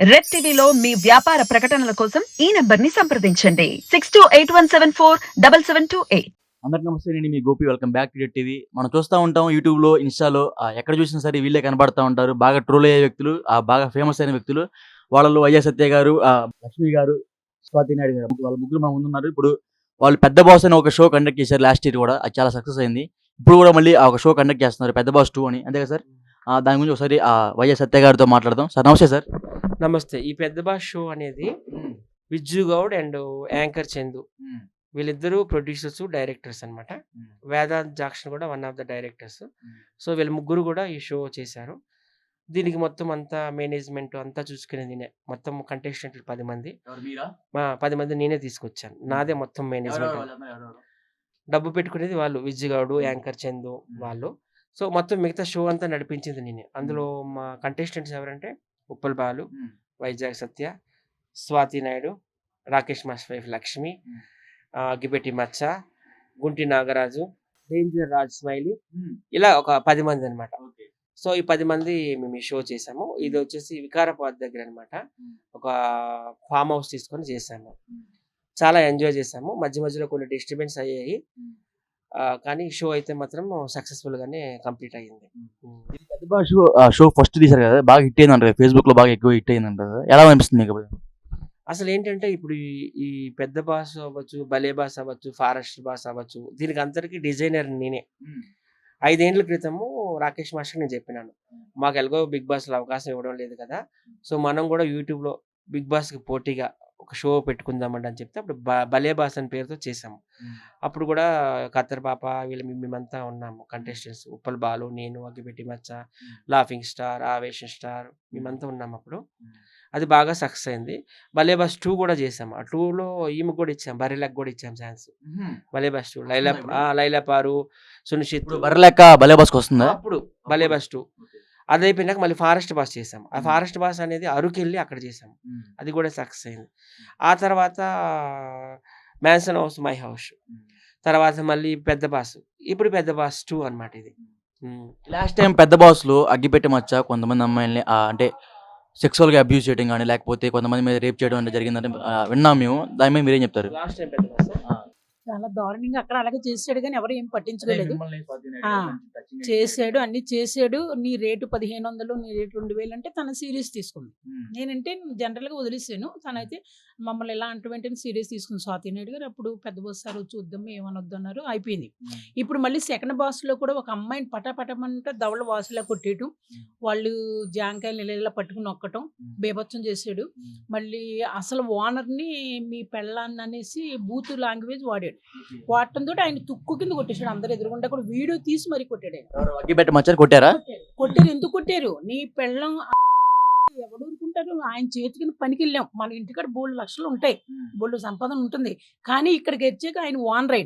Red టీవీలో మీ వ్యాపార ప్రకటనల కోసం ఈ నంబర్ ని సంప్రదించండి 6281747728. అందరికి నమస్తే, నేను మీ Gopi. Welcome back to red TV. మనం చూస్తూ ఉంటాం యూట్యూబ్లో, ఇన్స్టాలో, ఎక్కడ చూసినా సరే వీళ్ళే కనబడతా ఉంటారు. బాగా ట్రోల్ అయ్యే వ్యక్తులు, బాగా ఫేమస్ అయిన వ్యక్తులు. వాళ్ళలో వైఎస్ సత్య గారు, లక్ష్మి గారు, స్వాతి నాయుడు గారు, వాళ్ళ ముగ్గురు మన ముందున్నారు. ఇప్పుడు వాళ్ళు పెద్ద బాస్ అని ఒక షో కండక్ట్ చేశారు లాస్ట్ ఇయర్ కూడా, అది చాలా సక్సెస్ అయింది. ఇప్పుడు కూడా మళ్ళీ ఆ ఒక షో కండక్ట్ చేస్తున్నారు, పెద్ద బాస్ 2 అని. అంతే కదా సార్? దాని గురించి ఒకసారి వైఎస్ సత్య గారితో మాట్లాడదాం. సార్ నమస్తే సార్. నమస్తే. ఈ పెద్ద బాస్ షో అనేది విజ్జు గౌడ్ అండ్ యాంకర్ చందు వీళ్ళిద్దరూ ప్రొడ్యూసర్స్, డైరెక్టర్స్ అన్నమాట. వేదాంత్ జాక్సన్ కూడా one of the directors. So వీళ్ళ ముగ్గురు కూడా ఈ షో చేశారు. దీనికి మొత్తం అంతా మేనేజ్మెంట్ అంతా చూసుకునేది నేనే. మొత్తం కంటెస్టెంట్లు 10 మంది. 10 మంది నేనే తీసుకొచ్చాను. నాదే మొత్తం మేనేజ్మెంట్. డబ్బు పెట్టుకునేది వాళ్ళు, విజ్జు గౌడ్, యాంకర్ చందు వాళ్ళు. సో మొత్తం మిగతా షో అంతా నడిపించింది నేనే. అందులో మా కంటెస్టెంట్స్ ఎవరంటే ఉప్పల్ బాలు, వైజాగ్ సత్య, స్వాతి నాయుడు, రాకేష్ మాస్టర్ వైఫ్ లక్ష్మి, గిబెట్టి మచ్చ, గుంటి నాగరాజు, డేంజర్ రాజ్ స్మైలీ, ఇలా ఒక 10 మంది అనమాట. సో ఈ 10 మంది మేము ఈ షో చేసాము. ఇది వచ్చేసి వికారాబాద్ దగ్గర అనమాట. ఒక ఫామ్ హౌస్ తీసుకొని చేసాము. చాలా ఎంజాయ్ చేసాము. మధ్య మధ్యలో కొన్ని డిస్టర్బెన్స్ అయ్యాయి, కానీ షో అయితే మాత్రం సక్సెస్ఫుల్ గానే కంప్లీట్ అయ్యింది. పెద్ద బాస్ షో ఫస్ట్ తీశారు కదా, బాగా హిట్ అయిందంటారు. ఫేస్బుక్ లో బాగా ఎక్కువ హిట్ అయిందంటారు. ఎలా అనిపిస్తుంది మీకు? అసలు ఏంటంటే ఇప్పుడు ఈ పెద్ద బాస్ అవ్వచ్చు, భలే బాస్ అవ్వచ్చు, ఫారెస్ట్ బాస్ అవ్వచ్చు, దీనికి అందరికి డిజైనర్ నేనే. 5 ఏళ్ల క్రితము రాకేష్ మాస్టర్ నేను చెప్పినాను, మాకు ఎలాగో బిగ్ బాస్ లో అవకాశం ఇవ్వడం లేదు కదా, సో మనం కూడా యూట్యూబ్ లో బిగ్ బాస్ కి పోటీగా ఒక షో పెట్టుకుందామండి అని చెప్తే అప్పుడు భలే బాస్ అని పేరుతో చేసాము. అప్పుడు కూడా ఖత్తర్ పాప వీళ్ళు మేమంతా ఉన్నాము కంటెస్టెంట్స్. ఉప్పల్ బాలు, నేను, అగ్గిపెట్టి మచ్చ, లాఫింగ్ స్టార్, ఆవేశం స్టార్, మేమంతా ఉన్నాము అప్పుడు. అది బాగా సక్సెస్ అయింది. భలే బాస్ 2 కూడా చేసాము. ఆ 2లో ఈమెకు కూడా ఇచ్చాం, బర్రెలకు కూడా ఇచ్చాం ఛాన్స్. భలే బాస్ 2 లైలా పారు, సునిశ్చిత్, బర్రెలెక్క భలే బాస్కి వస్తుందా? అప్పుడు భలే బాస్ 2 అది అయిపోయినాక మళ్ళీ ఫారెస్ట్ బాస్ చేసాం. ఆ ఫారెస్ట్ బాస్ అనేది అరకెళ్ళి అక్కడ చేసాము. అది కూడా సక్సెస్ అయింది. ఆ తర్వాత మ్యాన్సన్ హౌస్, మై హౌస్, తర్వాత మళ్ళీ పెద్ద బాస్, ఇప్పుడు పెద్ద బాస్ 2 అనమాట ఇది. లాస్ట్ టైం పెద్ద బాస్ లో అగ్గిపెట్టి మచ్చ కొంతమంది అమ్మాయిల్ని అంటే సెక్సువల్ గా అబ్యూజ్ చేయడం కానీ, లేకపోతే కొంతమంది మీద రేప్ చేయడం అంటే జరిగిందంటే విన్నాం మేము. దాని మీద మీరేం చెప్తారు? లాస్ట్ టైం పెద్ద బాస్ చాలా దారుణంగా అక్కడ అలాగే చేసాడు, కానీ ఎవరు ఏం పట్టించుకోలేదు. చేసాడు, అన్ని చేసాడు. నీ రేటు 1500, నీ రేటు 2000 అంటే తన సీరియస్ తీసుకుంది. నేనంటే జనరల్గా వదిలేసాను, తనైతే మమ్మల్ని ఎలా అంటే సీరియస్ తీసుకుంది. స్వాతి నాయుడు గారు అప్పుడు పెద్ద బాస్ సార్ చూద్దాం ఏమనొద్దు అన్నారు, అయిపోయింది. ఇప్పుడు మళ్ళీ సెకండ్ బాస్లో కూడా ఒక అమ్మాయిని పటాపటమంటే దవళ్ళ వాసులా కొట్టేయటం, వాళ్ళు జాంకాయలు ఇలా పట్టుకుని నొక్కటం, బేభత్సం చేసాడు. మళ్ళీ అసలు ఓనర్ని మీ పెళ్ళాన్ని అనేసి బూతు లాంగ్వేజ్ వాడాడు. వాడటంతో ఆయన తుక్కు కింద కొట్టేశాడు. అందరు ఎదురుగుండా కూడా వీడియో తీసి మరీ కొట్టాడు. అగ్గిపెట్టి మచ్చ కొట్టారా? కొట్టారు. ఎందుకు కొట్టారు? నీ పెళ్ళం ఎవడు ఊరుకుంటారు? ఆయన చేతి కింద పనికి వెళ్ళాం. మన ఇంటికాడ 3 లక్షలు ఉంటాయి, బోళ్ళు సంపాదన ఉంటుంది. కానీ ఇక్కడికి వచ్చాక ఆయన ఓనర్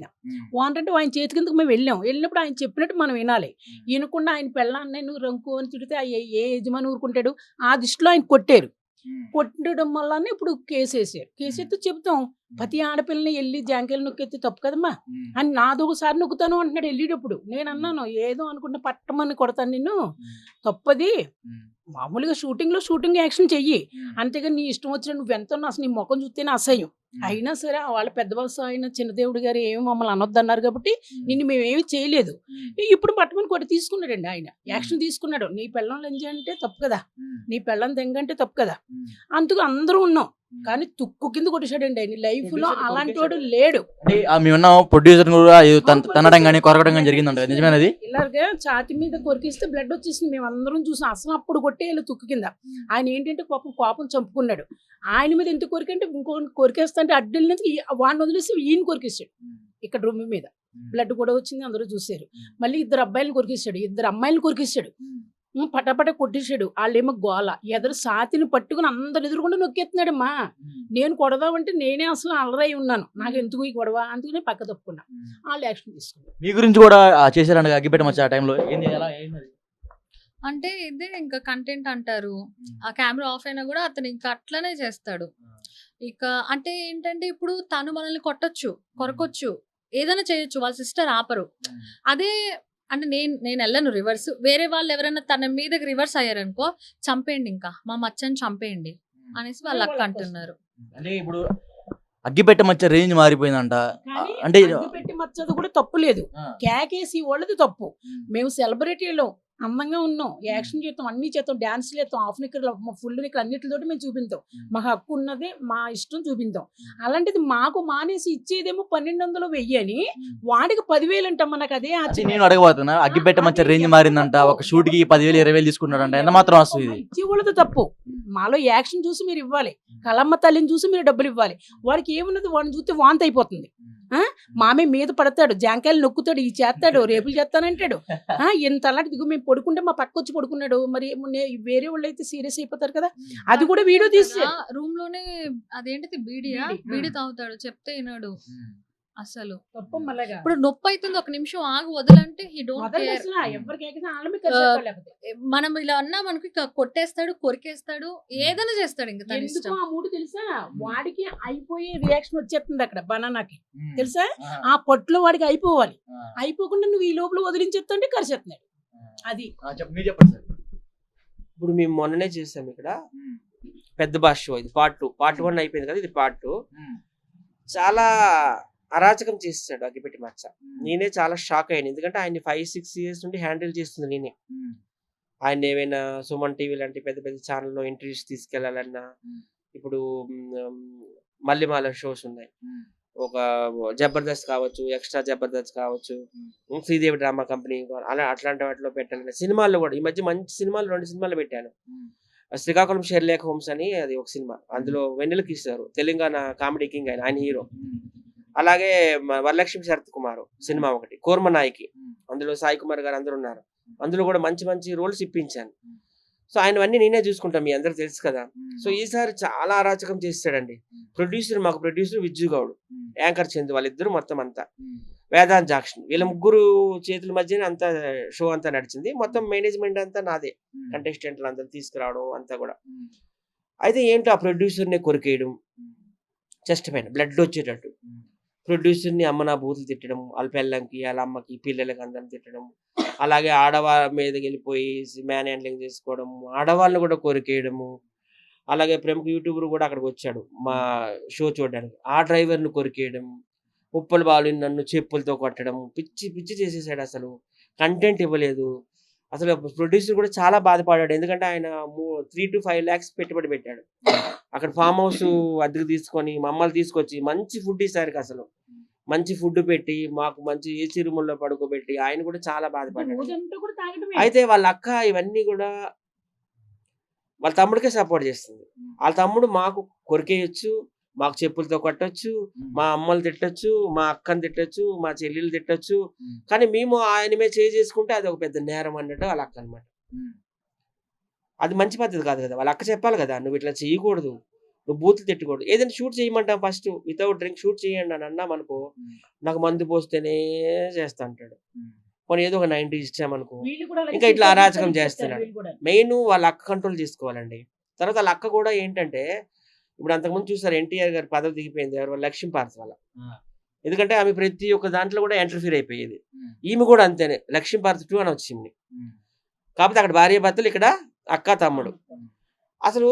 అంటే ఆయన చేతి కిందకు మేము వెళ్ళినప్పుడు ఆయన చెప్పినట్టు మనం వినాలి. వినకుండా ఆయన పెళ్ళాన్ని నువ్వు రంకు అని తిడితే ఏ యజమాని ఊరుకుంటాడు? ఆ దృష్టిలో ఆయన కొట్టారు. కొట్టడం వల్లనే ఇప్పుడు కేసు వేసారు. కేసు ఎత్తి చెబుతాం, ప్రతి ఆడపిల్లని వెళ్ళి జాంకాయలు నొక్కెత్తి తప్పు కదమ్మా అని. నాదొకసారి నొక్కుతాను అంటున్నాడు వెళ్ళేటప్పుడు. నేను అన్నాను, ఏదో అనుకుంటే పట్టమని కొడతాను నిన్ను, తప్పది. మామూలుగా షూటింగ్ యాక్షన్ చెయ్యి, అంతేగాని నీ ఇష్టం వచ్చిన నువ్వు ఎంత అసలు నీ ముఖం చూస్తేనే అసహ్యం. అయినా సరే వాళ్ళ పెద్ద బాస్ ఆయన చిన్నదేవుడు గారు ఏమి మమ్మల్ని అనొద్దన్నారు కాబట్టి నిన్ను మేమేమి చేయలేదు. ఇప్పుడు పట్టమని కొట్టి తీసుకున్నాడండి, ఆయన యాక్షన్ తీసుకున్నాడు. నీ పెళ్ళం లంజ అంటే తప్పు కదా, నీ పెళ్ళం దెంగంటే తప్పు కదా. అందుకు అందరూ ఉన్నాం, కానీ తుక్కు కింద కొట్టేశాడండి. ఆయన లైఫ్ లో అలాంటి వాడు లేడు. ప్రొడ్యూసర్ కూడా తనడం కానీ కొరకడం కానీ జరిగిందంట, నిజమేనది? ఇలాగే ఛాతి మీద కొరికిస్తే బ్లడ్ వచ్చేసింది. మేము అందరం చూసాం. అసలు అప్పుడు కొట్టేయాలి తుక్కు కింద. ఆయన ఏంటంటే కోపం చంపుకున్నాడు. ఆయన మీద ఎంత కొరికంటే ఇంకో కొరికేస్తా అంటే అడ్డెళ్ళినందుకు వాడిని వదిలేసి ఈయన కొరికేసాడు. ఇక్కడ రూమ్ మీద బ్లడ్ కూడా వచ్చింది, అందరూ చూసారు. మళ్ళీ 2 అబ్బాయిలను కొరికేసాడు, 2 అమ్మాయిలను కొరికేసాడు, పటాపట కొట్టేశాడు. వాళ్ళేమో గోల ఎదురు సాతిని పట్టుకుని అందరు ఎదురుకుండా నొక్కేస్తున్నాడమ్మా. నేను కొడదామంటే నేనే అసలు అలరై ఉన్నాను, నాకు ఎందుకు ఈ గొడవ, అందుకనే పక్క తప్పుకున్నా. వాళ్ళు యాక్షన్ తీసుకున్నారు. మీ గురించి కూడా చేశారంట అగ్గిపెట్టి మచ్చ ఆ టైంలో. అంటే ఇదే ఇంకా కంటెంట్ అంటారు. ఆ కెమెరా ఆఫ్ అయినా కూడా అతను ఇంకా అట్లనే చేస్తాడు. ఇక అంటే ఏంటంటే ఇప్పుడు తను మనల్ని కొట్టొచ్చు, కొరకొచ్చు, ఏదైనా చేయొచ్చు, వాళ్ళ సిస్టర్ ఆపరు. అదే అంటే నేను వెళ్ళను రివర్స్. వేరే వాళ్ళు ఎవరైనా తన మీదకి రివర్స్ అయ్యారనుకో, చంపేయండి, ఇంకా మా మచ్చని చంపేయండి, అనేసి వాళ్ళు అక్క అంటున్నారు. అంటే ఇప్పుడు అగ్గిపెట్టె మచ్చ రేంజ్ మారిపోయిందంట. కానీ అంటే పెట్టి మచ్చది కూడా తప్పు లేదు, కేకేసి వాళ్ళది తప్పు. మేము సెలబ్రిటీలో అందంగా ఉన్నాం, యాక్షన్ చేస్తాం, అన్ని చేస్తాం, డాన్స్ చేస్తాం, హాఫ్ నిక్కర్ ఫుల్ నిక్కర్ అన్నిటితోటి మేము చూపించాం, మా హక్కు ఉన్నది, మా ఇష్టం చూపించాం. అలాంటిది మాకు మానేసి ఇచ్చేదేమో 1200 1000 అని, వాడికి 10,000 అంటమ్మా. నాకు అదే అది నేను అడగబోతున్నా. అగ్గిపెట్టె మచ్చ రేంజ్ మారిందంట. ఒక షూట్ కి 10,000 20,000 తీసుకున్నాడంట. ఎంత మాత్రం వస్తుంది ఇది? ఇచ్చేవాళ్ళది తప్పు. మాలో యాక్షన్ చూసి మీరు ఇవ్వాలి, కలమ్మ తల్లిని చూసి మీరు డబ్బులు ఇవ్వాలి. వాడికి ఏమున్నది, వాడిని చూస్తే వాంతి అయిపోతుంది. మామే మీద పడతాడు, జాంకాయలు నొక్కుతాడు, ఈ చేస్తాడు, రేపులు చేస్తానంటాడు. ఇంత అలాంటి దిగు మేము పడుకుంటే మా పక్క వచ్చి పడుకున్నాడు. మరి వేరే వాళ్ళు అయితే సీరియస్ అయిపోతారు కదా. అది కూడా వీడియో తీసి రూమ్ లోనే అదేంటిది బీడియా, బీడి తాగుతాడు, చెప్తే వినడు అసలు. ఇప్పుడు నొప్పి అవుతుంది, ఒక నిమిషం ఆగు వదలంటే హీ డోంట్ కేర్. మనం ఇలా అన్నా మనకి కొట్టేస్తాడు, కొరికేస్తాడు, ఏదైనా చేస్తాడు. ఇంకా తన ఇష్టం. ఆ మూడు తెలుసా, వాడికి అయిపోయే రియాక్షన్ వచ్చేస్తుంది అక్కడ బనానాకి, తెలుసా? ఆ పొట్లో వాడికి అయిపోవాలి, అయిపోకుండా నువ్వు ఈ లోపల వదిలించేస్తుంటే కరిచేస్తున్నాడు. అది చెప్పండి. ఇప్పుడు మేము మొన్ననే చేసాం ఇక్కడ పెద్ద భాష షో. ఇది పార్ట్ 1 అయిపోయింది కదా, ఇది పార్ట్ 2. చాలా అరాచకం చేస్తాడు అగ్గిపెట్టి మచ్చ. నేనే చాలా షాక్ అయ్యాను, ఎందుకంటే ఆయన 5-6 years నుండి హ్యాండిల్ చేస్తుంది నేనే. ఆయన ఏమైనా సుమన్ టీవీ లాంటి పెద్ద పెద్ద ఛానల్లో ఇంటర్వ్యూస్ తీసుకెళ్లాలన్నా, ఇప్పుడు మల్లిమాల షోస్ ఉన్నాయి, ఒక జబర్దస్త్ కావచ్చు, ఎక్స్ట్రా జబర్దస్త్ కావచ్చు, శ్రీదేవి డ్రామా కంపెనీ, అలా అట్లాంటి వాటిలో పెట్టాను. సినిమాల్లో కూడా ఈ మధ్య మంచి సినిమాలు 2 సినిమాలు పెట్టాను. శ్రీకాకుళం షెర్లేక్ హోమ్స్ అని అది ఒక సినిమా, అందులో వెన్నెలకి ఇస్తారు, తెలంగాణ కామెడీ కింగ్ ఆయన హీరో. అలాగే వరలక్ష్మి శరత్ కుమార్ సినిమా ఒకటి, కోర్మనాయికి, అందులో సాయి కుమార్ గారు అందరూ ఉన్నారు. అందులో కూడా మంచి మంచి రోల్స్ ఇప్పించాను. సో ఆయనవన్నీ నేనే చూసుకుంటాను, మీ అందరికి తెలుసు కదా. సో ఈసారి చాలా అరాచకం చేస్తాడండి. మాకు ప్రొడ్యూసర్ విజ్జు గౌడ్, యాంకర్ చందు, వాళ్ళిద్దరు మొత్తం అంతా, వేదాంత్ జాక్షన్, వీళ్ళ ముగ్గురు చేతుల మధ్యనే అంతా షో అంతా నడిచింది. మొత్తం మేనేజ్మెంట్ అంతా నాదే, కంటెస్టెంట్లు అంతా తీసుకురావడం అంతా కూడా. అయితే ఏంటో ఆ ప్రొడ్యూసర్ని కొరికేయడం, చెస్ట్ పైన బ్లడ్ వచ్చేటట్టు, ప్రొడ్యూసర్ని అమ్మ నా బూతులు తిట్టడం, వాళ్ళ పిల్లలకి వాళ్ళ అమ్మకి పిల్లలకి అందరం తిట్టడం, అలాగే ఆడవాళ్ళ మీదకి వెళ్ళిపోయి మ్యాన్ హ్యాండ్లింగ్ చేసుకోవడం, ఆడవాళ్ళని కూడా కొరికేయడము. అలాగే ప్రముఖ యూట్యూబర్ కూడా అక్కడికి వచ్చాడు మా షో చూడడానికి, ఆ డ్రైవర్ని కొరికేయడం, ఉప్పల బాలు నన్ను చెప్పులతో కొట్టడం, పిచ్చి పిచ్చి చేసేసాడు. అసలు కంటెంట్ ఇవ్వలేదు. అసలు ప్రొడ్యూసర్ కూడా చాలా బాధపడ్డాడు, ఎందుకంటే ఆయన 3 to 5 lakhs పెట్టుబడి పెట్టాడు. అక్కడ ఫామ్ హౌస్ అద్దెకు తీసుకొని మమ్మల్ని తీసుకొచ్చి మంచి ఫుడ్ ఈసారికి అసలు మంచి ఫుడ్ పెట్టి మాకు మంచి ఏసీ రూముల్లో పడుకోబెట్టి ఆయన కూడా చాలా బాధపడ్డాడు. అయితే వాళ్ళ అక్క ఇవన్నీ కూడా వాళ్ళ తమ్ముడికే సపోర్ట్ చేస్తుంది. వాళ్ళ తమ్ముడు మాకు కొరికేయచ్చు, మాకు చెప్పులతో కొట్టచ్చు, మా అమ్మలు తిట్టచ్చు, మా అక్కని తిట్టచ్చు, మా చెల్లెలు తిట్టచ్చు. కానీ మేము ఆయన మీద చేసుకుంటే అది ఒక పెద్ద నేరం అన్నట్టు వాళ్ళ అక్క అనమాట. అది మంచి పద్ధతి కాదు కదా. వాళ్ళ అక్క చెప్పాలి కదా, నువ్వు ఇట్లా చేయకూడదు, నువ్వు బూతులు తిట్టకూడదు. ఏదైనా షూట్ చేయమంటాం, ఫస్ట్ వితౌట్ డ్రింక్ షూట్ చేయండి అని అన్నాం అనుకో, నాకు మందు పోస్తేనే చేస్తా అంటాడు. కొన్ని ఏదో ఒక 90 ఇచ్చామనుకో ఇంకా ఇట్లా అరాచకం చేస్తున్నాడు. మెయిన్ వాళ్ళ అక్క కంట్రోల్ చేసుకోవాలండి. తర్వాత వాళ్ళ అక్క కూడా ఏంటంటే, ఇప్పుడు అంతకుముందు చూసారు ఎన్టీఆర్ గారి పదవి దిగిపోయింది ఎవరు, లక్ష్మీ పార్త్ వల్ల. ఎందుకంటే ఆమె ప్రతి ఒక్క దాంట్లో కూడా ఇంటర్ఫీర్ అయిపోయేది. ఈమె కూడా అంతేనే, లక్ష్మీ పార్త్ 2 అని వచ్చింది. కాకపోతే అక్కడ భార్య భర్తలు, ఇక్కడ అక్క తమ్ముడు. అసలు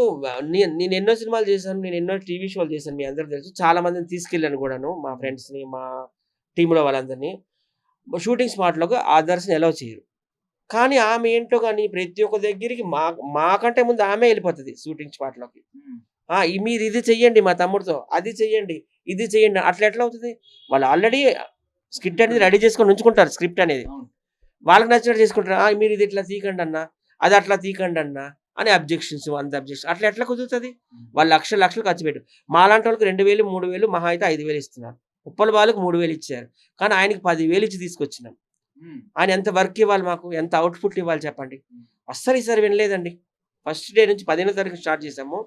నేను ఎన్నో సినిమాలు చేశాను, నేను ఎన్నో టీవీ షోలు చేశాను, మీ అందరూ తెలుసు. చాలా మందిని తీసుకెళ్ళాను కూడాను, మా ఫ్రెండ్స్ని, మా టీంలో వాళ్ళందరినీ. షూటింగ్ స్పాట్లోకి ఆదర్శని ఎలా చేయరు. కానీ ఆమె ఏంటో కానీ ప్రతి ఒక్క దగ్గరికి మాకంటే ముందు ఆమె వెళ్ళిపోతుంది షూటింగ్ స్పాట్లోకి. మీరు ఇది చెయ్యండి మా తమ్ముడితో, అది చెయ్యండి, ఇది చెయ్యండి. అట్లా ఎట్లా అవుతుంది? వాళ్ళు ఆల్రెడీ స్క్రిప్ట్ అనేది రెడీ చేసుకొని ఉంచుకుంటారు. స్క్రిప్ట్ అనేది వాళ్ళకి నచ్చినట్టు చేసుకుంటారు. మీరు ఇది ఇట్లా తీకండి అన్న, అది అట్లా తీకండి అన్న అని అబ్జెక్షన్స్, అట్లా ఎట్లా కుదురుతుంది? వాళ్ళు లక్షలు ఖర్చు పెట్టు. మాలాంటి వాళ్ళకి 2,000 3,000 మహా అయితే 5,000 ఇస్తున్నారు. ఉప్పల బాలకు 3,000 ఇచ్చారు, కానీ ఆయనకి 10,000 ఇచ్చి తీసుకొచ్చినాం. ఆయన ఎంత వర్క్ ఇవ్వాలి, మాకు ఎంత అవుట్పుట్ ఇవ్వాలి చెప్పండి. అస్సలు ఈసారి వినలేదండి. ఫస్ట్ డే నుంచి 15వ తారీఖు స్టార్ట్ చేసాము.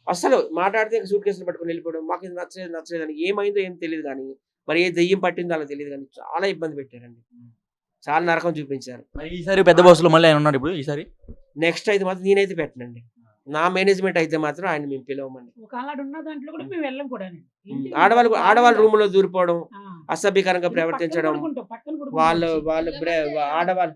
అసలు మాట్లాడితే సూట్ కేసులు పట్టుకుని వెళ్ళిపోవడం, మాకు ఇది నచ్చలేదు అని. ఏమైందో ఏం తెలియదు కానీ, మరి ఏ దెయ్యం పట్టిందో అలా తెలియదు కానీ చాలా ఇబ్బంది పెట్టారండి, చాలా నరకం చూపించారు. మరి ఈసారి పెద్ద బాస్లో మళ్ళీ ఆయన ఉన్నాడు. ఇప్పుడు ఈసారి నెక్స్ట్ అయితే మాత్రం నేనైతే పెట్టనండి. నా మేనేజ్మెంట్ అయితే మాత్రం ఆయన మేము పిలవమండి. ఆడవాళ్ళ రూమ్ లో దూరిపోవడం, అసభ్యకరంగా ప్రవర్తించడం, వాళ్ళు ఆడవాళ్ళు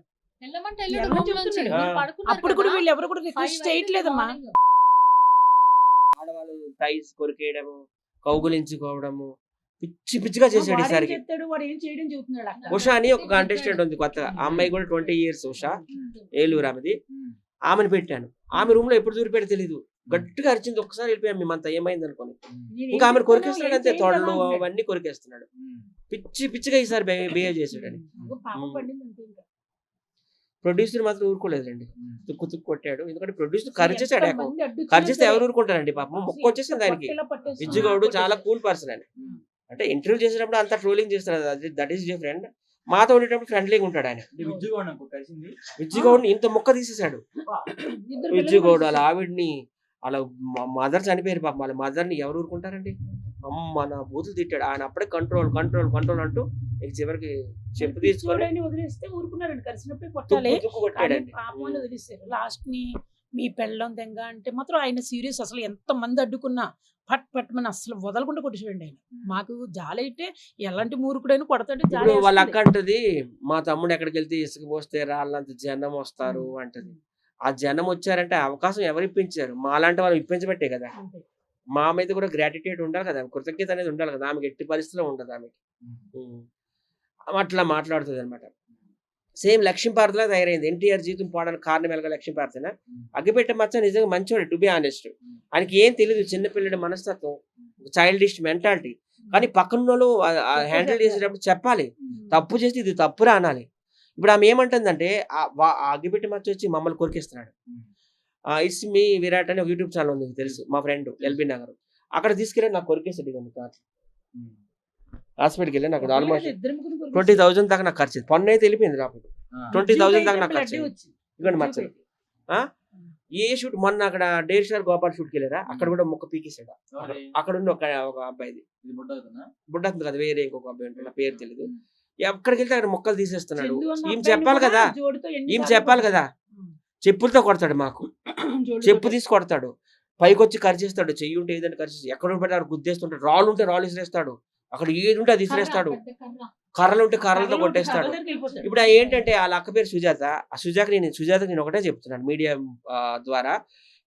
థైస్ కొరికేయడము, కౌగులించుకోవడము, పిచ్చి పిచ్చిగా చేసాడు వాడు ఏం ఈసారికి. చేస్తాడు, వాడు ఏం చేయడం చెబుతున్నాడు అక్కడ. ఉషా అని ఒక కంటెస్టెంట్ ఉంది కొత్తగా, ఆ అమ్మాయి కూడా 20 years ఉషా, ఏలూరు ఆమెది. ఆమెను పెట్టాను. ఆమె రూమ్ లో ఎప్పుడు దూరిపెట్టి తెలీదు, గట్టిగా అరిచింది, ఒక్కసారి వెళ్ళిపోయాం మేమంతా ఏమైంది అనుకోని. నేను ఇంకా ఏం ఆమెను చెప్తానో, కొరికేస్తున్నాడు ఏం అంతే, చేయను తొడలు కదా అంటాడు. అవన్నీ కొరికేస్తున్నాడు. పిచ్చి పిచ్చిగా ఈసారి బిహేవ్ చేశాడని. అగో పాపం పడింది అంతే ఇంకా. ప్రొడ్యూసర్ మాత్రం ఊరుకోలేదండి, తుక్కు తుక్కు కొట్టాడు. ఎందుకంటే ప్రొడ్యూసర్ అసలు ఖర్చేసాడు, ఎంతమంది అడ్డు ఖర్చేస్తే వచ్చినా ఎవరు సరే, ఊరుకుంటారండి పాపం, అసలు మొక్క వచ్చేసింది ఎంత ఆయనకి. పట్టేలా పట్టేస్తున్నా, విజ్జుగౌడ్ చాలా కొట్టేసి. కూల్ పర్సన్ అని. ఉమ్. అంటే ఇంటర్వ్యూ చేసేటప్పుడు అంతా ట్రోలింగ్ చేస్తారు, దట్ ఈస్ డిఫరెంట్. మాతో ఉండేటప్పుడు ఫ్రెండ్లీగా ఉంటాడు ఆయన. విజ్జుగౌడ్ ఇంత మొక్క తీసేశాడు. ఇద్దరు విజ్జుగౌడ్ పిల్లలు వాళ్ళ ఆవిడ్ని, వాళ్ళ మదర్ చనిపోయారు పాపం, వాళ్ళ మదర్ని ఎవరు ఊరుకుంటారండి. అమ్మ నా బూతులు తిట్టాడు ఆయన. అప్పుడే కంట్రోల్ కంట్రోల్ కంట్రోల్ అంటూ ఇక చివరికి చెప్పు తీసుకొని పిచ్చోడని వదిలేస్తే ఊరుకున్నారండి, కలిసినప్పుడే కొట్టాలి. తుక్కు తుక్కు కానీ కొట్టాడండి. పాపం అని వదిలేస్తారు. లాస్ట్ ని మీ పెళ్ళం దెంగ అంటే మాత్రం ఆయన సీరియస్. అసలు ఎంత మంది అడ్డుకున్నా పట్ పట్టమని అసలు వదలకుండా కొట్టించండి ఆయన. మాకు జాలైతే ఎలాంటి మూర్ఖుడైనా కొడతాడు. జాలి ఇప్పుడు వాళ్ళ వేస్తుంది. అక్క అంటది, మా తమ్ముడు ఎక్కడికి వెళ్తే ఇసుక పోస్తే రాళ్ళంత జనం వస్తారు అంటది. ఆ జనం వచ్చారంటే ఆ అవకాశం ఎవరు ఇప్పించారు? మాలాంటి వాళ్ళు ఇప్పించబట్టే కదా. అంతే. మా మీద కూడా గ్రాటిట్యూడ్ ఉండాలి కదా, కృతజ్ఞత అనేది ఉండాలి కదా. ఆమెకి ఎట్టి పరిస్థితిలో ఉండదు ఆమెకి. అట్లా మాట్లాడుతుంది అనమాట. సేమ్ లక్ష్మీపార్తిలా తయారైంది. ఎన్టీఆర్ జీవితం పోవడానికి కారణం ఎలాగ లక్ష్మీపార్తినా. అగ్గిపెట్టే మచ్చ నిజంగా మంచివాడు, టు బి ఆనెస్ట్. ఆయనకి ఏం తెలియదు, చిన్నపిల్లడి మనస్తత్వం, చైల్డిష్ మెంటాలిటీ. కానీ పక్కన హ్యాండిల్ చేసేటప్పుడు చెప్పాలి, తప్పు చేస్తే ఇది తప్పురా అనాలి. ఇప్పుడు ఆమె ఏమంటుందంటే ఆ అగ్గిపెట్టి మచ్చ వచ్చి మమ్మల్ని కొరికిస్తున్నాడు. ఇట్స్ మీ విరాట్ అని ఒక యూట్యూబ్ ఛానల్ ఉంది, తెలుసు, మా ఫ్రెండ్ ఎల్బీ నగర్. అక్కడ తీసుకెళ్ళి నాకు కొరికేసాడు. ఇక హాస్పిటల్కి వెళ్ళి నాకు ఆల్మోస్ట్ ఇద్దరు ముగ్గురు కొరికేసి 20,000 దాకా నాకు ఖర్చు. పన్ను అయితే వెళ్ళిపోయింది నాకు. 20,000 దాకా నాకు బ్లడ్ ఖర్చు. వచ్చింది. ఇవ్వండి మచ్చలు. ఏ షూట్ మొన్న అక్కడ డేర్ స్టార్ గోపాల్ షూట్కి వెళ్ళారా, అక్కడ కూడా మొక్క పీకేసాడు. అక్కడ ఉన్న ఒక అబ్బాయిది బుడ్డ కదా, వేరే ఇంకొక అబ్బాయి ఉంటాడు, నా పేరు తెలీదు. ఎక్కడికి వెళ్తే అక్కడ మొక్కలు తీసేస్తున్నాడు. చందు అన్న ఈమె అబ్బాయిని చెప్పాలి కూడా కదా, జోడుతో ఈమె ఎన్నిసార్లు చెప్పాలి కదా. చెప్పులతో కొడతాడు మాకు, జోడు చెప్పు కొట్టేసి. తీసి కొడతాడు, పైకి వచ్చి కరిచేస్తాడు, చెయ్యి ఉంటే ఏదంటే కరిచేస్తాడు, ఎక్కడ ఉంటే అక్కడ గుద్దేస్తుంటాడు, రాళ్ళు ఉంటే రాళ్ళు విసిరేస్తాడు, అక్కడ ఏది ఉంటే అది విసిరేస్తాడు, కర్రలు ఉంటే కర్రలతో కర్రలు కొట్టేస్తాడు. కర్రల దగ్గరికి వెళ్ళిపోతాడు. ఇప్పుడు ఏంటంటే వాళ్ళ అక్క పేరు సుజాత. ఆ సుజాతకి నేను ఒకటే చెప్తున్నాను మీడియా ద్వారా,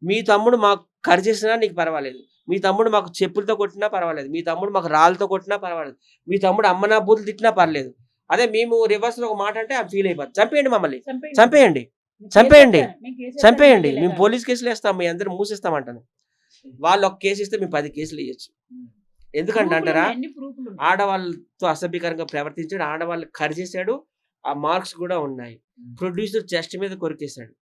మీ తమ్ముడు మాకు కరిచేసినా నీకు పర్వాలేదు, మీ తమ్ముడు మాకు చెప్పులతో కొట్టినా పర్వాలేదు, మీ తమ్ముడు మాకు రాళ్ళతో కొట్టినా పర్వాలేదు, మీ తమ్ముడు అమ్మనా బూతులు తిట్టినా పర్లేదు. అదే మేము రివర్స్ లో ఒక మాట అంటే ఆమె ఫీల్ అయిపోతుంది. చంపేయండి మమ్మల్ని, చంపేయండి. చంపేయండి, నేను చంపేయండి, కేసు నేను కేసు చంపేయండి, వేస్తాను. మేము పోలీస్ కేసులు వేస్తాం, మీ అందరం మూసేస్తామంటాను. వాళ్ళు ఒక కేసు ఇస్తే మేము 10 కేసులు వేయచ్చు. ఎందుకంటే ప్రూఫ్లు అంటారా, ఉన్నాయి, అన్ని ప్రూఫ్లు ఉన్నాయి. ఆడవాళ్ళతో అసభ్యకరంగా ప్రవర్తించాడు, ఆడవాళ్ళు కరిచేశాడు, ఆ మార్క్స్ కూడా ఉన్నాయి. ప్రొడ్యూసర్ చెస్ట్ మీద కొరికేశాడు,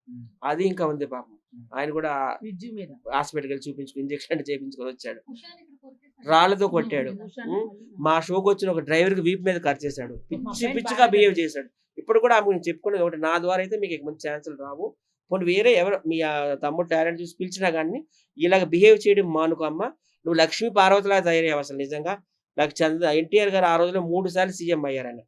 అది ఇంకా ఉంది పాపం. ఆయన కూడా విజ్జు మీద హాస్పిటల్కి వెళ్ళి చూపించుకుని ఇంజక్షన్ చేయించుకొని వచ్చాడు. రాళ్ళతో కొట్టాడు. మా షోకి వచ్చిన ఒక డ్రైవర్ కి వీప్ మీద కరిచేశాడు, పిచ్చి పిచ్చిగా బిహేవ్ చేశాడు. ఇప్పుడు కూడా ఆమె చెప్పుకునేది ఒకటి, నా ద్వారా అయితే మీకు మంచి ఛాన్సులు రావు, పోనీ వేరే ఎవరు మీ తమ్ముడు టాలెంట్ చూసి పిలిచినా కానీ ఇలాగ బిహేవ్ చేయడం మానుకో అమ్మ. నువ్వు లక్ష్మీ పార్వతిలా తయారయ్యావు అసలు నిజంగా. నాకు ఎన్టీఆర్ గారు ఆ రోజులో 3 సార్లు సీఎం అయ్యారు ఆయన.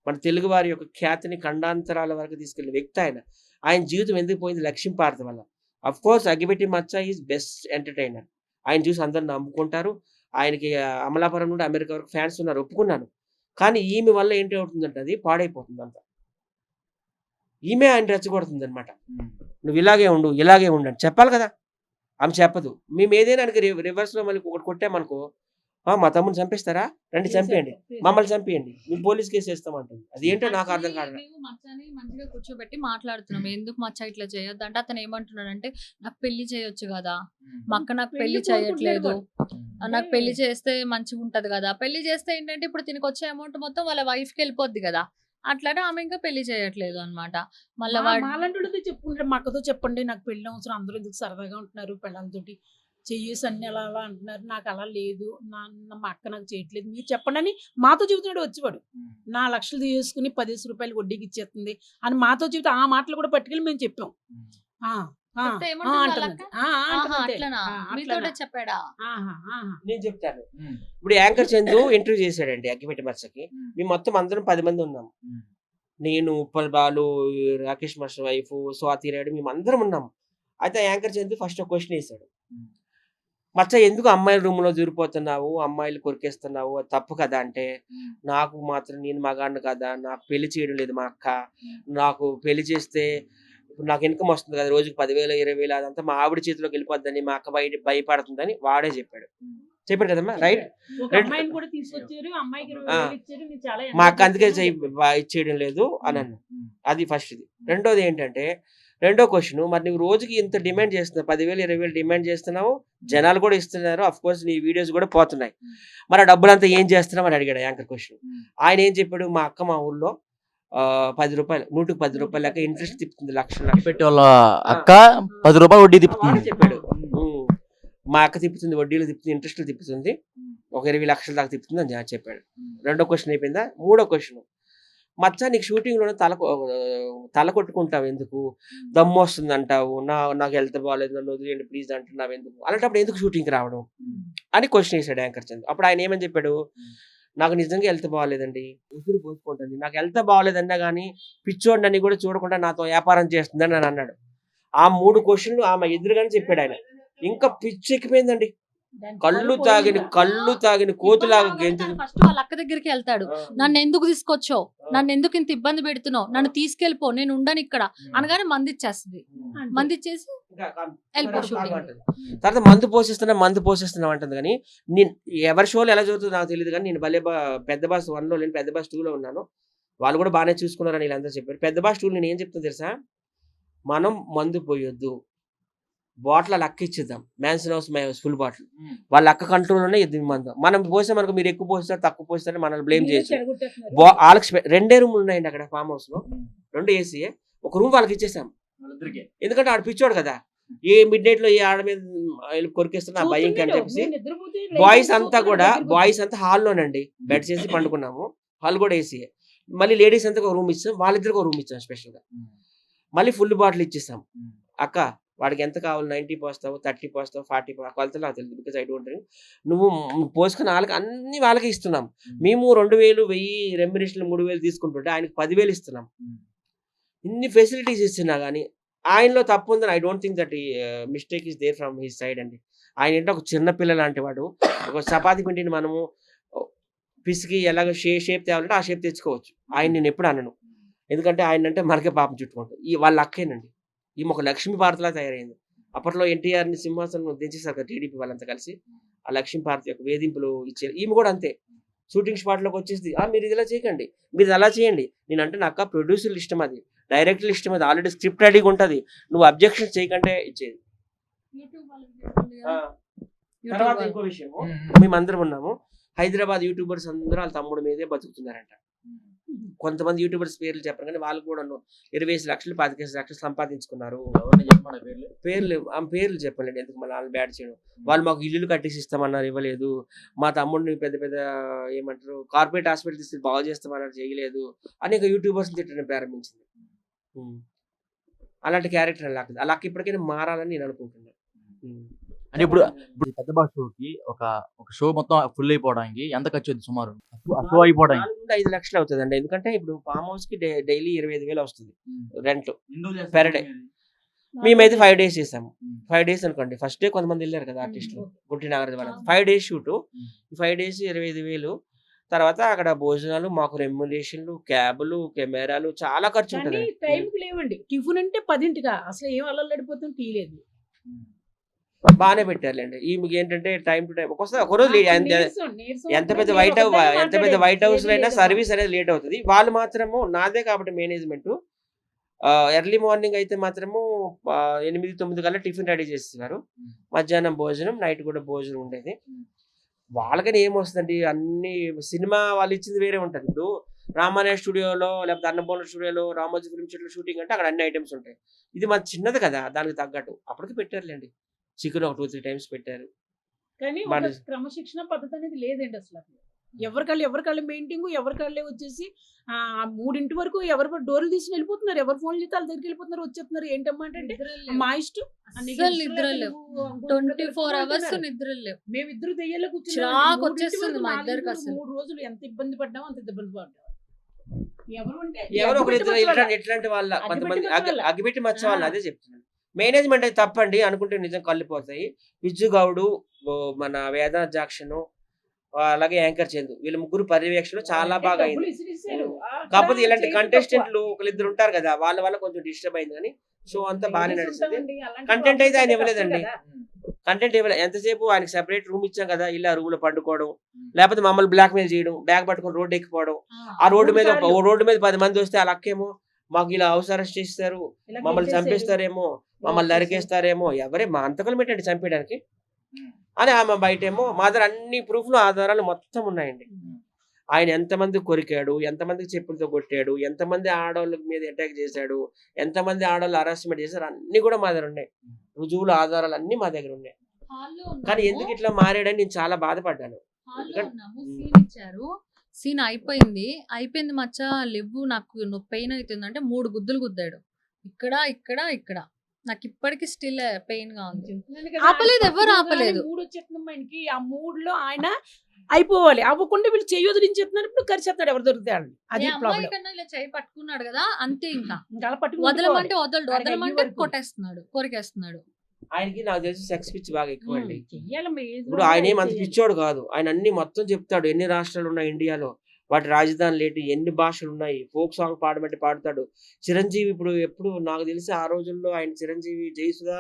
మన తెలుగు వారి యొక్క ఖ్యాతిని ఖండాంతరాల వరకు తీసుకెళ్లిన వ్యక్తి ఆయన. ఆయన జీవితం ఎందుకు పోయింది? లక్ష్మీ పార్వతి వల్ల. అఫ్ కోర్స్ అగ్గిపెట్టి మచ్చ ఈజ్ బెస్ట్ ఎంటర్టైనర్. ఆయన చూసి అందరు నమ్ముకుంటారు. ఆయనకి అమలాపురం నుండి అమెరికా వరకు ఫ్యాన్స్ ఉన్నారు, ఒప్పుకున్నాను. కానీ ఈమె వల్ల ఏంటి అవుతుందంటే అది పాడైపోతుంది అంత. ఈమె ఆయన రెచ్చగొడుతుంది అనమాట. నువ్వు ఇలాగే ఉండు, ఇలాగే ఉండు అని చెప్పాలి కదా, ఆమె చెప్పదు. మేము ఏదైనా రివర్స్ లో మళ్ళీ ఒకటి కొట్టామనుకో, మా తమ్ముని చంపేస్తారా, రండి చంపేయండి, మమ్మల్ని చంపేయండి, మేము పోలీస్ కేసు వేస్తామంటుంది. అది ఏంటో నాకు అర్థం కాదు. మేము మచ్చని మంచిగా కూర్చోబెట్టి మాట్లాడుతున్నాం, ఎందుకు మచ్చ ఇట్లా చేయొద్దు అంటే అతను ఏమంటున్నాడంటే, నాకు పెళ్లి చేయొచ్చు కదా, మా అక్క నాకు పెళ్లి చేయట్లేదు, నాకు పెళ్లి చేస్తే మంచిగా ఉంటది కదా, పెళ్లి చేస్తే ఏంటంటే ఇప్పుడు తినకు వచ్చే అమౌంట్ మొత్తం వాళ్ళ వైఫ్ కి వెళ్ళిపోద్ది కదా, అట్లానే ఆమె ఇంకా పెళ్లి చేయట్లేదు అనమాట. మళ్ళీ మాలాంటి చెప్పుకుంటారు, మా అక్కతో చెప్పండి నాకు పెళ్లి అవసరం, అందరూ ఎందుకు సరదాగా ఉంటున్నారు పెళ్ళాలతోటి, చెయ్యేసి అన్ని అలా అలా అంటున్నారు, నాకు అలా లేదు, మా అక్క నాకు చేయట్లేదు, మీరు చెప్పండి అని మాతో చెబుతున్నాడు. వచ్చేవాడు 4 లక్షలు తీసుకుని 10 రూపాయలు వడ్డీకి ఇచ్చేస్తుంది అని మాతో చెబుతే ఆ మాటలు కూడా పట్టుకెళ్ళి మేము చెప్పాం. చెప్పాడా? నేను చెప్తాను. ఇప్పుడు యాంకర్ చందు ఇంటర్వ్యూ చేశాడండి అగ్గిపెట్టి మచ్చకి. మేము మొత్తం అందరం 10 మంది ఉన్నాం. నేను, ఉప్పల్ బాలు, రాకేష్ మాస్టర్ వైఫ్, స్వాతి రాయుడు, మేము అందరం ఉన్నాం. అయితే యాంకర్ చందు ఫస్ట్ ఒక క్వశ్చన్ వేసాడు, మచ్చ ఎందుకు అమ్మాయిల రూమ్ లో దూరిపోతున్నావు, అమ్మాయిలు కొరికేస్తున్నావు, అది తప్పు కదా అంటే, నాకు మాత్రం నేను మగాడిని కదా, నాకు పెళ్లి చేయడం లేదు మా అక్క, నాకు పెళ్లి చేస్తే ఇప్పుడు నాకు ఇన్కమ్ వస్తుంది కదా రోజుకి 10,000 20,000 అదంతా మా ఆవిడ చేతిలోకి వెళ్ళిపోద్దని మా అక్క భయపడుతుందని వాడే చెప్పాడు కదమ్మా రైట్. ఒక అమ్మాయిని కూడా తీసుకొచ్చారు, అమ్మాయికి 20,000 ఇచ్చారు, నేను చాలా మా enjoy అక్క అందుకే చేశాను. ఇచ్చేయడం లేదు అని అన్న. అది ఫస్ట్ది. రెండోది ఏంటంటే రెండో క్వశ్చన్, మరి నువ్వు రోజుకి ఇంత డిమాండ్ చేస్తున్నావు, 10,000 20,000 డిమాండ్ చేస్తున్నావు, జనాలు కూడా ఇస్తున్నారు, అఫ్ కోర్స్ నీ వీడియోస్ కూడా పోతున్నాయి, మరి ఆ డబ్బులంతా ఏం చేస్తున్నావు అని అడిగాడు యాంకర్ క్వశ్చన్. ఆయన ఏం చెప్పాడు, మా అక్క మా ఊళ్ళో 10 రూపాయలు 100కి 10 రూపాయలు లెక్క ఇంట్రెస్ట్ తిప్పుతుంది, లక్షలు పెట్టి వాళ్ళ అక్క 10 రూపాయలు వడ్డీ తిప్పుతుంది. వాడే చెప్పాడు. మా అక్క తిప్పుతుంది, వడ్డీలు తిప్పుతుంది, ఇంట్రెస్ట్లు తిప్పుతుంది, ఒక 20 లక్షల దాకా తిప్పుతుంది అని చెప్పాడు. రెండో క్వశ్చన్ అయిపోయిందా. మూడో క్వశ్చన్, మచ్చా నీకు షూటింగ్ లో తల కొట్టుకుంటావు ఎందుకు, దమ్ము వస్తుంది అంటావు, నాకు హెల్త్ బాగాలేదు నన్ను వదిలేయండి ప్లీజ్ అంటున్నావు ఎందుకు, అలాంటప్పుడు ఎందుకు షూటింగ్కి రావడం అని క్వశ్చన్ వేసాడు యాంకర్ చంద్ర. అప్పుడు ఆయన ఏమని చెప్పాడు, నాకు నిజంగా హెల్త్ బాగాలేదండి, ఉసురు పోసుకుంటుంది, నాకు హెల్త్ బాగాలేదన్నా కానీ పిచ్చోడిని అని కూడా చూడకుండా నాతో వ్యాపారం చేస్తుందని అని అన్నాడు. ఆ 3 క్వశ్చన్లు ఆమె ఎదురుగానే చెప్పాడు ఆయన. ఇంకా పిచ్చి ఎక్కిపోయిందండి, కళ్ళు తాగిన కోతులాగా గెంతు. ఫస్ట్ వాళ్ళ అక్క దగ్గరికి వెళ్తాడు, నన్ను ఎందుకు తీసుకొచ్చావు, నన్ను ఎందుకు ఇంత ఇబ్బంది పెడుతున్నావు, నన్ను తీసుకెళ్ళిపో, నేను ఉండను ఇక్కడ అనగానే మంది ఇచ్చేస్తుంది, మంది ఇచ్చేసి తర్వాత మందు పోషిస్తున్నాం అంటుంది. కానీ నేను ఎవరి షోలో ఎలా జరుగుతుందో నాకు తెలియదు, కానీ నేను పెద్ద బాస్ 1లో నేను పెద్ద బాస్ 2లో ఉన్నాను, వాళ్ళు కూడా బాగానే చూసుకున్నారని వీళ్ళంతా చెప్పారు. పెద్ద బాస్ 2 నేను ఏం చెప్తాను తెలుసా, మనం మందు పోయొద్దు, బాటిల్ అలా అక్క ఇచ్చిద్దాం, mansion house my house full bottle, వాళ్ళ అక్క కంట్రోల్లోనే ఎద్దు మందు. మనం పోసే మనకు మీరు ఎక్కువ పోస్తారు తక్కువ పోస్తారు మనల్ని బ్లేమ్ చేయొచ్చు. వాళ్ళకి 2 రూములు ఉన్నాయండి అక్కడ ఫామ్ హౌస్ లో, 2 ఏసీ, ఒక రూమ్ వాళ్ళకి ఇచ్చేసాం, ఎందుకంటే ఆడ పిచ్చోడు కదా, ఏ మిడ్ నైట్ లో ఏ ఆడ మీద కొరికేస్తున్నా భయం అని చెప్పేసి బాయ్స్ అంతా హాల్లోనండి బెడ్స్ వేసి పండుకున్నాము, హాల్ కూడా ఏసీ. మళ్ళీ లేడీస్ అంతా ఒక రూమ్ ఇచ్చాం, వాళ్ళిద్దరికి ఒక రూమ్ ఇచ్చాం స్పెషల్ గా, మళ్ళీ ఫుల్ బాటిల్ ఇచ్చేసాం. అక్క వాడికి ఎంత కావాలి, 90 పోస్తావు, 30 పోస్తావు, 40 కొలతలు నాకు తెలియదు, బికాజ్ ఐ డోంట్ డ్రింక్. నువ్వు పోసుకున్న వాళ్ళకి అన్ని వాళ్ళకి ఇస్తున్నాం, మేము 2,000 1000 రెమ్యునరేషన్ 3,000 తీసుకుంటుంటే ఆయనకి 10,000 ఇస్తున్నాం. ఇన్ని ఫెసిలిటీస్ ఇస్తున్నా కానీ ఆయనలో తప్పు ఉందని I don't think that mistake is there from his side అండి. ఆయన ఏంటో ఒక చిన్న పిల్ల లాంటి వాడు, ఒక చపాతి పిండిని మనము పిసికి ఎలాగ షేప్ తేవాలంటే ఆ షేప్ తెచ్చుకోవచ్చు. ఆయన నేను ఎప్పుడు అనను, ఎందుకంటే ఆయన అంటే మనకే పాపం చుట్టుకుంటాం. వాళ్ళ అక్కేనండి, ఈమె ఒక లక్ష్మీ భారతిలా తయారైంది. అప్పట్లో ఎన్టీఆర్ని సింహాసనం దించేసారు కదా టీడీపీ వాళ్ళంతా కలిసి, ఆ లక్ష్మీ భారతి యొక్క వేధింపులు ఇచ్చారు. ఈమె కూడా అంతే, షూటింగ్ స్పాట్లోకి వచ్చేసి మీరు ఇది ఇలా చేయకండి, మీరు అలా చేయండి. నేను అంటే నాకు ప్రొడ్యూసర్లు ఇష్టం, అది డైరెక్టర్లు ఇష్టం, అది ఆల్రెడీ స్క్రిప్ట్ రెడీగా ఉంటుంది, నువ్వు అబ్జెక్షన్ చేయకంటే ఇచ్చేది. తర్వాత ఇంకో విషయం, మేమందరం ఉన్నాము హైదరాబాద్ యూట్యూబర్స్ అందరూ వాళ్ళ తమ్ముడు మీదే బతుకుతున్నారంట. కొంతమంది యూట్యూబర్స్ పేర్లు చెప్పరు కానీ వాళ్ళు కూడా 20 లక్షలు 25 లక్షలు సంపాదించుకున్నారు. పేర్లు చెప్పండి, ఎందుకు మళ్ళీ వాళ్ళు బ్యాడ్ చేయడం. వాళ్ళు మాకు ఇల్లు కట్టేసి ఇస్తామన్నారు, ఇవ్వలేదు. మా తమ్ముడిని పెద్ద పెద్ద ఏమంటారు కార్పొరేట్ హాస్పిటల్ తీసుకు బాగు చేస్తామన్నారు, చేయలేదు. అనేక యూట్యూబర్స్ తిట్టడం ప్రారంభించింది. అలాంటి క్యారెక్టర్ అలా ఇప్పటికైనా మారాలని నేను అనుకుంటున్నాను. అంటే ఇప్పుడు పెద్ద బాస్ షోకి ఒక షో మొత్తం ఫుల్ అయిపోవడానికి ఎంత ఖర్చు అవుతుంది సుమారు, షో అయిపోవడానికి? 5 లక్షలు అవుతుందండి, ఎందుకంటే ఇప్పుడు ఫామ్ హౌస్ కి డైలీ 25,000 వస్తుంది రెంట్ పెర్ డే. మేమైతే 5 days చేసాము. 5 days అనుకోండి, ఫస్ట్ డే కొంతమంది వెళ్ళారు కదా ఆర్టిస్టులు, గుట్టి నాగరాజు వాళ్ళ 5 days షూట్, ఈ 5 days 25,000. తర్వాత అక్కడ భోజనాలు, మాకు రెమ్యునరేషన్లు, క్యాబులు, కెమెరాలు, చాలా ఖర్చు ఉంటుంది. టైంకి లేవండి, టిఫిన్ అంటే 10ంటిగా అసలు ఏం అల్లడిపోతుంది, టీ లేదు. బాగానే పెట్టారులేండి. ఈమెకి ఏంటంటే టైం టు టైం ఒకరోజు ఎంత పెద్ద వైట్ హౌస్ లో అయినా సర్వీస్ అనేది లేట్ అవుతుంది. వాళ్ళు మాత్రము నాదే కాబట్టి మేనేజ్మెంట్ ఎర్లీ మార్నింగ్ అయితే మాత్రము 8-9 కల్లా టిఫిన్ రెడీ చేస్తున్నారు, మధ్యాహ్నం భోజనం, నైట్ కూడా భోజనం ఉండేది. వాళ్ళకని ఏమొస్తుందండి, అన్ని సినిమా వాళ్ళు ఇచ్చింది వేరే ఉంటుంది. ఇప్పుడు రామాలయ స్టూడియోలో లేకపోతే అన్నపూర్ణ స్టూడియోలో రామోజీ ఫిల్మ్ సిటీలో షూటింగ్ అంటే అక్కడ అన్ని ఐటమ్స్ ఉంటాయి. ఇది మాది చిన్నది కదా, దానికి తగ్గట్టు అప్పటికి పెట్టారులేండి. చికెన్ ఒక 2-3 times పెట్టారు. కానీ క్రమశిక్షణ పద్ధతి అనేది లేదండి అసలు. ఎవరికాళ్ళు మెయింటింగ్, ఎవరికాళ్ళే వచ్చేసి 3 వరకు ఎవరు డోర్లు తీసుకుని వెళ్ళిపోతున్నారు, ఎవరు ఫోన్ చేస్తే వాళ్ళ దగ్గరికి వెళ్ళిపోతున్నారు, వచ్చేస్తున్నారు. ఏంటమ్మా అంటే మా ఇష్టం, 24 hours నిద్ర లేవు. మేమిద్దరు దెయ్యాల్లో కూర్చుని 3 రోజులు ఎంత ఇబ్బంది పడ్డామో అంత ఇబ్బంది పడ్డాము. ఎవరు ఎట్లాంటి వాళ్ళ కొంతమంది అగ్గిపెట్టి మచ్చ వాళ్ళు అదే చెప్తున్నారు. మేనేజ్మెంట్ అయితే తప్పండి అనుకుంటే నిజం కళ్ళిపోతాయి. విజ్జు గౌడు, మన వేదాంత్ జాక్షన్, అలాగే యాంకర్ చందు, వీళ్ళ ముగ్గురు పర్యవేక్షణ చాలా బాగా అయింది. కాకపోతే ఇలాంటి కంటెస్టెంట్లు ఒకరిద్దరు ఉంటారు కదా, వాళ్ళ వల్ల కొంచెం డిస్టర్బ్ అయింది. కానీ షో అంతా బాగానే నడుస్తుంది. కంటెంట్ అయితే ఆయన ఇవ్వలేదండి. కంటెంట్ ఇవ్వలేదు. ఎంతసేపు ఆయనకి సెపరేట్ రూమ్ ఇచ్చాం కదా, ఇలా రూమ్ లో పండుకోవడం, లేకపోతే మమ్మల్ని బ్లాక్ మెయిల్ చేయడం, బ్యాగ్ పట్టుకొని రోడ్డు ఎక్కిపోవడం. ఆ రోడ్డు మీద 10 మంది వస్తే ఆ లక్కేమో మాకు ఇలా హౌస్ అరెస్ట్ చేస్తారు, మమ్మల్ని చంపేస్తారేమో, మమ్మల్ని నరికేస్తారేమో, ఎవరే మా అంతకులు పెట్టండి చంపేయడానికి అని ఆమె బయటేమో. మా దగ్గర అన్ని ప్రూఫ్లు ఆధారాలు మొత్తం ఉన్నాయండి. ఆయన ఎంతమంది కొరికాడు, ఎంతమందికి చెప్పులతో కొట్టాడు, ఎంతమంది ఆడవాళ్ళ మీద అటాక్ చేశాడు, ఎంతమంది ఆడవాళ్ళు హరాస్మెంట్ చేశారు, అన్ని కూడా మా దగ్గర ఉన్నాయి. రుజువులు ఆధారాలు అన్ని మా దగ్గర ఉన్నాయి. కానీ ఎందుకు ఇట్లా మారాడని నేను చాలా బాధపడ్డాను. సీన్ ఇచ్చారు, సీన్ అయిపోయింది మచ్చ లేవు, నాకు పెయిన్ అవుతుంది అంటే 3 గుద్దులు గుద్దాడు. ఇక్కడ ఇక్కడ ఇక్కడ నాకు ఇప్పటికీ స్టిల్ పెయిన్ గా ఉంది. ఆపలేదు, ఎవరు ఆపలేదు. 3 వచ్చేస్తుంది ఆయనకి. ఆ 3లో ఆయన అయిపోవాలి, అవ్వకుండా వీళ్ళు చెయ్యి వదిలించేస్తున్నారు. ఇప్పుడు కరిచేస్తాడు ఎవరు దొరుకుతాడు. అది అమ్మాయి కన్నా ఇలా చెయ్యి పట్టుకున్నాడు కదా, అంతే. ఇంకా అలా పట్టుకుని వదలమంటే వదలమంటే కొట్టేస్తున్నాడు, కొరికేస్తున్నాడు. ఆయనకి నాకు తెలిసి సెక్స్ పిచ్ బాగా ఎక్కువ అండి. చెయ్యాలి మీ ఏజ్ ఇప్పుడు ఆయన ఏం అంత పిచ్చోడు కాదు. ఆయన అన్ని మొత్తం చెప్తాడు. ఎన్ని రాష్ట్రాలు ఉన్నాయి ఇండియాలో, వాటి రాజధానులు ఏంటి, ఎన్ని భాషలు ఉన్నాయి, ఫోక్ సాంగ్ పాడమంటే పాడతాడు. చిరంజీవి ఇప్పుడు ఎప్పుడు నాకు తెలిసి ఆ రోజుల్లో ఆయన చిరంజీవి జయసుధ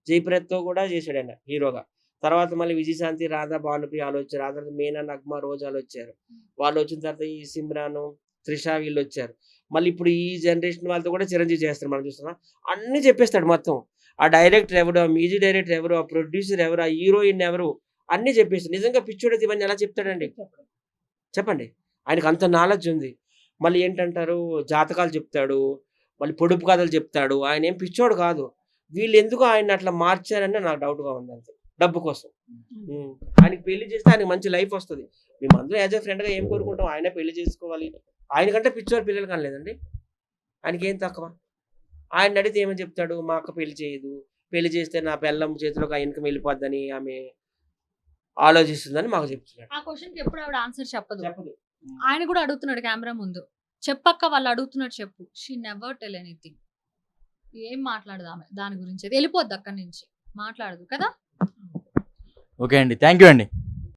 జయప్రదతో కూడా చేశాడు ఆయన హీరోగా. తర్వాత మళ్ళీ విజయశాంతి, రాధా, భానుప్రియ వాళ్ళు వచ్చారు. ఆ తర్వాత మీనా, నగ్మా, రోజాలు వచ్చారు. వాళ్ళు వచ్చిన తర్వాత ఈ సిమ్రాను, త్రిష వీళ్ళు వచ్చారు. మళ్ళీ ఇప్పుడు ఈ జనరేషన్ వాళ్ళతో కూడా చిరంజీవి చేస్తారు. మనం చూస్తున్నాం అన్ని చెప్పేస్తాడు మొత్తం. ఆ డైరెక్టర్ ఎవరు, ఆ మ్యూజిక్ డైరెక్టర్ ఎవరు, ఆ ప్రొడ్యూసర్ ఎవరు, ఆ హీరోయిన్ ఎవరు, అన్ని చెప్పేస్తాడు. నిజంగా పిచ్చోడైతే ఇవన్నీ ఎలా చెప్తాడండి చెప్పండి. ఆయనకు అంత నాలెడ్జ్ ఉంది. మళ్ళీ ఏంటంటారు, జాతకాలు చెప్తాడు, మళ్ళీ పొడుపు కథలు చెప్తాడు. ఆయన ఏం పిచ్చోడు కాదు. వీళ్ళు ఎందుకు ఆయన అట్లా మార్చారని నాకు డౌట్గా ఉంది. అంతే, డబ్బు కోసం. ఆయనకి పెళ్లి చేస్తే ఆయనకి మంచి లైఫ్ వస్తుంది. మేము అందరూ యాజ్ ఎ ఫ్రెండ్గా ఏం కోరుకుంటాం, ఆయన పెళ్లి చేసుకోవాలి. ఆయనకంటే పిచ్చోడు పిల్లలు కనలేదండి. ఆయనకి ఏం తక్కువ. ఆయన అడిగితే ఏమని చెప్తాడు, మా అక్క పెళ్లి చేయదు, పెళ్లి చేస్తే నా పిల్లం చేతిలోకి ఆ ఇన్కమ్ వెళ్ళిపోద్దని ఆమె ఆలోచిస్తుందని మాకు చెప్తున్నాడు. ఆ క్వశ్చన్కి ఎప్పుడు ఆవిడ ఆన్సర్ చెప్పదు. ఆయన కూడా అడుగుతున్నాడు కెమెరా ముందు, చెప్పక్క వాళ్ళు అడుగుతున్నాడు చెప్పు. She never tell anything. ఏం మాట్లాడదు ఆమె దాని గురించి, వెళ్ళిపోద్ది అక్కడి నుంచి, మాట్లాడదు కదా. ఓకే అండి, థ్యాంక్ యూ అండి.